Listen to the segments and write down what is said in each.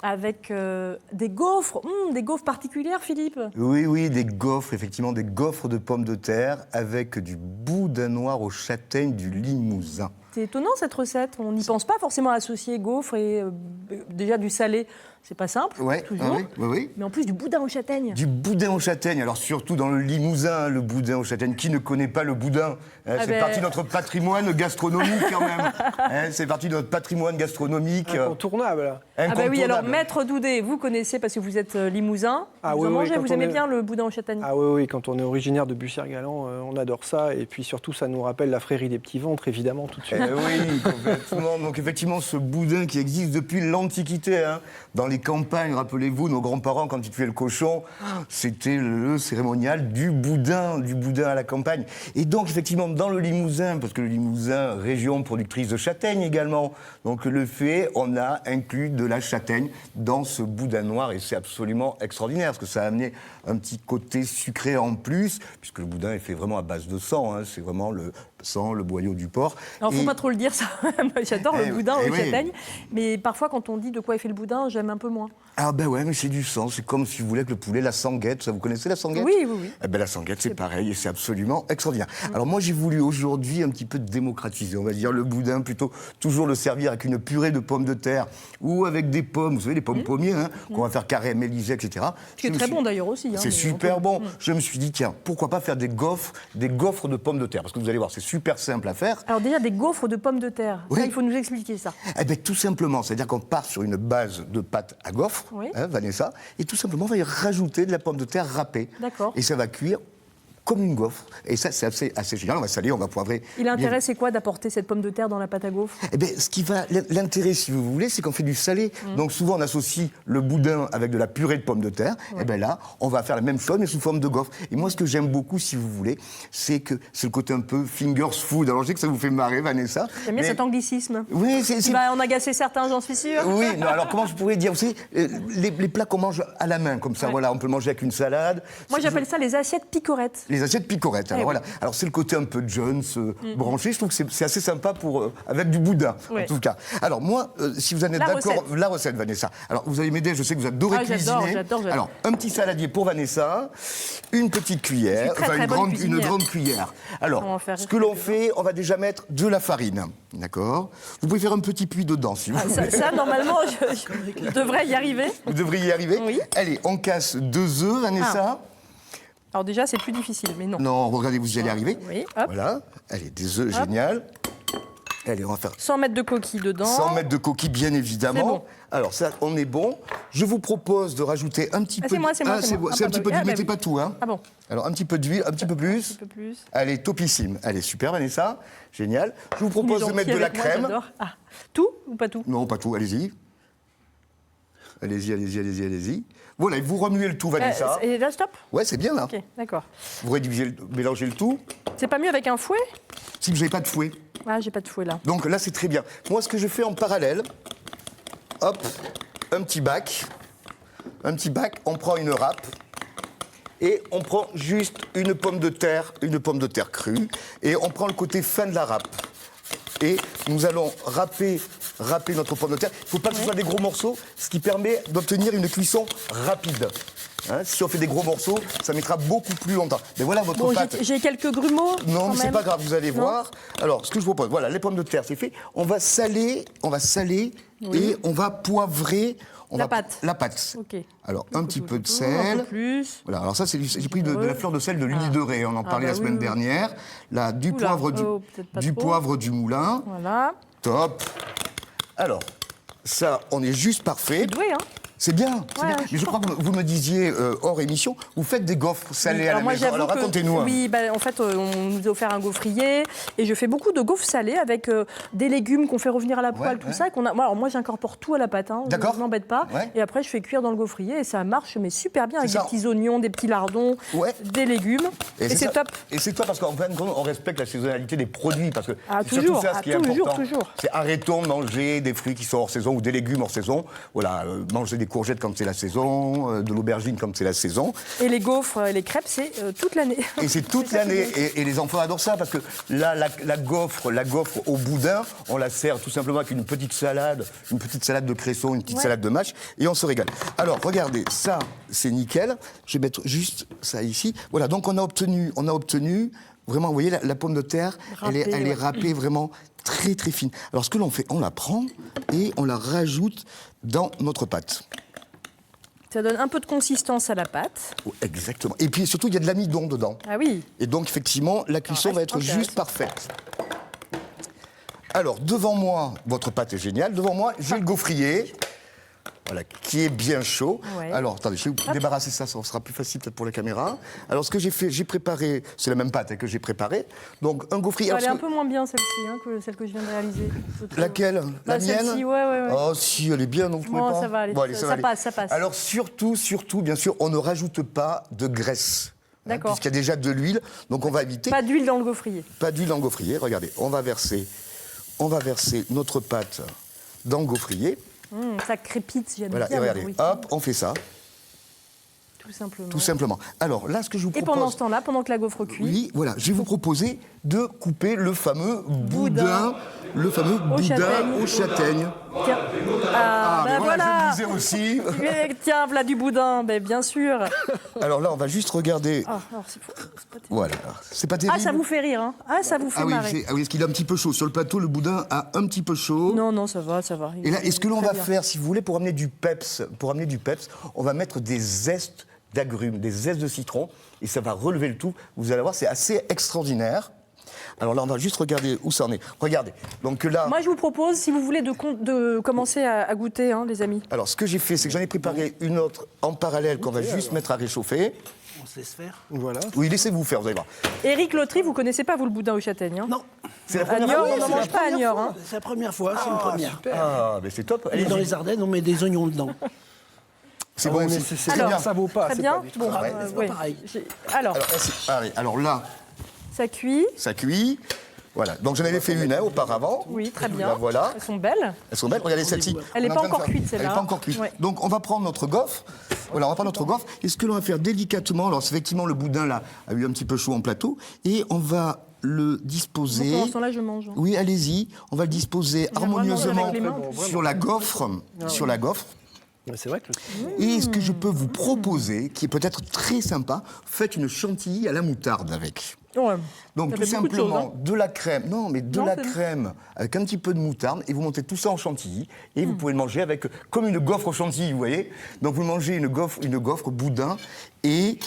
avec des gaufres particulières, Philippe. Oui, des gaufres, effectivement, des gaufres de pommes de terre avec du boudin noir aux châtaignes du Limousin. C'est étonnant cette recette. On n'y pense pas forcément à associer gaufres et déjà du salé. C'est pas simple, toujours. Oui. Mais en plus du boudin aux châtaignes. Du boudin aux châtaignes. Alors surtout dans le Limousin, le boudin aux châtaignes. Qui ne connaît pas le boudin? C'est partie de notre patrimoine gastronomique quand même. C'est partie de notre patrimoine gastronomique. Incontournable. Là. Incontournable. Oui, alors Maître Doudé, vous connaissez parce que vous êtes Limousin. Vous en mangez, vous aimez bien le boudin aux châtaignes? Ah oui, quand on est originaire de Bussière-Galant, on adore ça. Et puis surtout, ça nous rappelle la frérie des petits ventres, évidemment, tout de suite. Oui, complètement. Donc effectivement, ce boudin qui existe depuis l'Antiquité, dans les campagnes, rappelez-vous, nos grands-parents, quand ils tuaient le cochon, c'était le cérémonial du boudin à la campagne. Et donc effectivement, dans le Limousin, parce que le Limousin, région productrice de châtaignes également, donc le fait, on a inclus de la châtaigne dans ce boudin noir, et c'est absolument extraordinaire, parce que ça a amené un petit côté sucré en plus, puisque le boudin est fait vraiment à base de sang, c'est vraiment le sang, le boyau du porc. Alors, faut pas trop le dire, ça. J'adore le boudin aux châtaignes, mais parfois, quand on dit de quoi est fait le boudin, j'aime un peu moins. Ah ben ouais, mais c'est du sang. C'est comme si vous voulez que le poulet, la sanguette, ça vous connaissez la sanguette? Oui. Eh ben la sanguette, c'est pareil et c'est absolument extraordinaire. Alors moi, j'ai voulu aujourd'hui un petit peu démocratiser, on va dire, le boudin, plutôt toujours le servir avec une purée de pommes de terre ou avec des pommes, vous savez, les pommes pommiers, qu'on va faire caraméliser, etc. Ce qui est très bon d'ailleurs aussi. C'est super bon. Je me suis dit, tiens, pourquoi pas faire des gaufres de pommes de terre? Parce que vous allez voir, c'est super simple à faire. Alors déjà, des gaufres de pommes de terre, oui. Ça, il faut nous expliquer ça. Eh bien, tout simplement, c'est-à-dire qu'on part sur une base de pâte à gaufres, Vanessa, et tout simplement, on va y rajouter de la pomme de terre râpée. D'accord. Et ça va cuire comme une gaufre. Et ça, c'est assez génial. On va saler, on va poivrer. Et l'intérêt, c'est quoi d'apporter cette pomme de terre dans la pâte à gaufres? Eh bien, l'intérêt, si vous voulez, c'est qu'on fait du salé. Donc souvent, on associe le boudin avec de la purée de pommes de terre. Et bien là, on va faire la même chose, mais sous forme de gaufre. Et moi, ce que j'aime beaucoup, si vous voulez, c'est le côté un peu fingers food. Alors, je sais que ça vous fait marrer, Vanessa. J'aime bien cet anglicisme. Oui, Il va en agacer certains, j'en suis sûre. Oui, non, alors comment je pourrais dire? Vous savez, les plats qu'on mange à la main, comme ça, voilà, on peut le manger avec une salade. Moi, j'appelle ça les assiettes picorettes. Les assiettes picorettes. Alors voilà. Alors c'est le côté un peu Jones branché. Je trouve que c'est assez sympa avec du boudin, en tout cas. Alors moi, si vous en êtes d'accord, la recette, Vanessa. Alors vous allez m'aider. Je sais que vous adorez cuisiner. J'adore. Alors un petit saladier pour Vanessa, une petite cuillère, une grande cuillère. Alors ce que l'on fait, on va déjà mettre de la farine, d'accord? Vous pouvez faire un petit puits dedans, si vous voulez. Ça, normalement, je devrais y arriver. Vous devriez y arriver. Oui. Allez, on casse 2 œufs, Vanessa. Alors déjà, c'est plus difficile, mais non. Non, regardez, vous y allez arriver. Oui, hop. Voilà. Allez, des œufs, génial. Allez, on va faire 100 mètres de coquille dedans. 100 mètres de coquille, bien évidemment. C'est bon. Alors ça, on est bon. Je vous propose de rajouter un petit peu... C'est moi. C'est un petit peu d'huile, mettez pas tout, hein. Ah bon. Alors un petit peu d'huile, un petit peu plus. Un peu plus. Allez, topissime. Allez, super, Vanessa. Génial. Je vous propose de mettre de la crème. Ah. Tout ou pas tout? Non, pas tout, allez-y. Allez-y. Voilà, vous remuez le tout, Vanessa. Et là, stop? Ouais, c'est bien, là. Ok, d'accord. Vous mélangez le tout. C'est pas mieux avec un fouet? Si vous n'avez pas de fouet. Ah, j'ai pas de fouet, là. Donc là, c'est très bien. Moi, ce que je fais en parallèle, hop, un petit bac, on prend une râpe, et on prend juste une pomme de terre crue, et on prend le côté fin de la râpe. Et nous allons râper notre pomme de terre. Il ne faut pas que ce soit des gros morceaux, ce qui permet d'obtenir une cuisson rapide. Si on fait des gros morceaux, ça mettra beaucoup plus longtemps. Mais voilà votre pâte. J'ai quelques grumeaux. Non, mais c'est pas grave, vous allez voir. Alors, ce que je vous propose, voilà, les pommes de terre, c'est fait. On va saler et on va poivrer. La pâte. Ok. Alors, un petit peu de sel. Un peu plus. Voilà, alors ça, j'ai pris de la fleur de sel de l'huile de Ré. On en parlait la semaine dernière. Là, du poivre du moulin. Voilà. Top. Alors, ça, on est juste parfait. C'est doué, hein? C'est bien. Mais je crois que vous me disiez hors émission, vous faites des gaufres salées à la maison. Alors racontez-nous. Oui, en fait, on nous a offert un gaufrier et je fais beaucoup de gaufres salées avec des légumes qu'on fait revenir à la poêle, tout ça. Alors moi, j'incorpore tout à la pâte. D'accord. Je ne m'embête pas. Ouais. Et après, je fais cuire dans le gaufrier et ça marche mais super bien avec des petits oignons, des petits lardons, des légumes. Et c'est top. Et c'est top parce qu'en fin de compte, on respecte la saisonnalité des produits parce que c'est toujours, surtout ça ce qui est important. Toujours. C'est arrêtons de manger des fruits qui sont hors saison ou des légumes hors saison. Voilà, manger des courgettes quand c'est la saison, de l'aubergine quand c'est la saison. Et les gaufres et les crêpes, c'est toute l'année. Et c'est toute l'année. Et les enfants adorent ça parce que là, la gaufre au boudin, on la sert tout simplement avec une petite salade de cresson, une petite salade de mâche, et on se régale. Alors, regardez, ça, c'est nickel. Je vais mettre juste ça ici. Voilà, donc on a obtenu vraiment, vous voyez, la pomme de terre, elle est râpée vraiment très très fine. Alors, ce que l'on fait, on la prend et on la rajoute dans notre pâte. Ça donne un peu de consistance à la pâte. Oh, exactement. Et puis surtout, il y a de l'amidon dedans. Ah oui. Et donc, effectivement, la cuisson va être juste parfaite. Alors, devant moi, votre pâte est géniale. Devant moi, j'ai le gaufrier, voilà, qui est bien chaud. Ouais. Alors, attendez, je vais vous débarrasser ça sera plus facile peut-être pour la caméra. Alors, ce que j'ai fait, j'ai préparé, c'est la même pâte que j'ai préparée. Donc, un gaufrier. Elle est un peu moins bien celle-ci que celle que je viens de réaliser. Laquelle? La mienne? Celle-ci, ouais. Oh, si, elle est bien, non, vous trouvez pas? Ça va aller, Bon, allez, ça passe. Alors, surtout, bien sûr, on ne rajoute pas de graisse. D'accord. Puisqu'il y a déjà de l'huile, donc on va éviter. Pas d'huile dans le gaufrier. Pas d'huile dans le gaufrier. Regardez, on va verser notre pâte dans le gaufrier. Ça crépite, j'aime Voilà, bien. et regardez, hop, on fait ça. Tout simplement. Tout simplement. Alors là, ce que je vous Et propose... pendant ce temps-là, pendant que la gaufre cuit... Oui, voilà, je vais vous proposer de couper le fameux boudin aux châtaignes. Tiens. Ah, ben mais voilà. je le disais aussi. Tiens, voilà du boudin, ben, bien sûr. Alors là, on va juste regarder... Ah, alors, c'est pas terrible. Voilà, c'est pas terrible. Ah, ça vous fait rire, hein? Ah, ça vous fait marrer. Est-ce qu'il est un petit peu chaud? Sur le plateau, le boudin a un petit peu chaud. Non, ça va. Et là, est-ce que l'on Très va bien. faire, si vous voulez, pour amener du peps, on va mettre des zestes d'agrumes, des zestes de citron, et ça va relever le tout. Vous allez voir, c'est assez extraordinaire. Alors là, on va juste regarder où ça en est. Regardez. Donc là. Moi, je vous propose, si vous voulez, de commencer à goûter, hein, les amis. Alors, ce que j'ai fait, c'est que j'en ai préparé une autre en parallèle qu'on va juste mettre à réchauffer. On se laisse faire. Voilà. Oui, laissez-vous faire, vous allez voir. Éric Lautry, vous connaissez pas, vous, le boudin aux châtaignes, hein? Non. C'est la À première Niort, fois. on n'en mange pas à Niort, hein. C'est la première fois, c'est une première. Ah, mais c'est top. Et Allez-y. dans les Ardennes, on met des oignons dedans. C'est bon aussi. C'est Alors, bien, ça vaut pas. Très c'est bien. pas du tout. Bon, ouais, c'est pas pareil. Alors, Alors là, ça cuit. ça cuit. Voilà. Donc j'en avais fait une auparavant. Oui, très bien. La voilà. Elles sont belles. Elles sont belles. Regardez celle-ci. Elle n'est On est pas en train de encore faire- cuite, celle-là. Elle n'est pas encore cuite. Ouais. Donc on va prendre notre gaufre. Voilà, on va prendre notre gaufre. Et ce que l'on va faire délicatement, alors c'est effectivement le boudin là a eu un petit peu chaud en plateau, et on va le disposer. Donc, pendant ce temps-là, je mange. Oui, allez-y. On va le disposer vraiment harmonieusement avec les mains. sur la gaufre. Sur la gaufre. Mais c'est vrai que Et ce que je peux vous proposer, qui est peut-être très sympa, faites une chantilly à la moutarde avec. Ouais. Donc Ça tout fait beaucoup de simplement choses, de la crème, Non, c'est- crème avec un petit peu de moutarde, et vous montez tout ça en chantilly, et vous pouvez le manger avec comme une gaufre au chantilly, vous voyez. Donc vous mangez une gaufre boudin et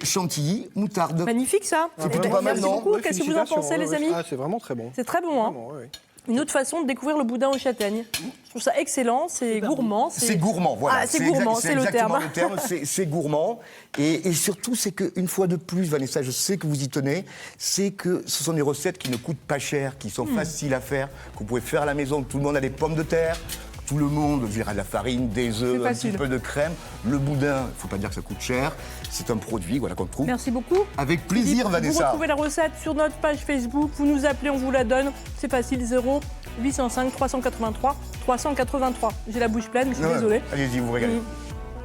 chantilly moutarde. Magnifique, ça. C'est plutôt pas mal, Merci non? beaucoup. Qu'est-ce que vous en pensez, les amis? Ah, c'est vraiment très bon. C'est très bon, hein. Vraiment, ouais. Une autre façon de découvrir le boudin aux châtaignes. Je trouve ça excellent, c'est gourmand. C'est gourmand, voilà. Ah, c'est gourmand, c'est le exactement terme. c'est gourmand. Et surtout, c'est qu'une fois de plus, Vanessa, je sais que vous y tenez, c'est que ce sont des recettes qui ne coûtent pas cher, qui sont faciles à faire, que vous pouvez faire à la maison. Tout le monde a des pommes de terre. Tout le monde verra de la farine, des œufs, C'est un petit facile. peu de crème. Le boudin, il ne faut pas dire que ça coûte cher. C'est un produit voilà, qu'on trouve. Merci beaucoup. Avec plaisir, Vous Vanessa. retrouvez la recette sur notre page Facebook. Vous nous appelez, on vous la donne. C'est facile, 0805 383 383. J'ai la bouche pleine, je suis Ouais, désolée. Allez-y, vous régalez.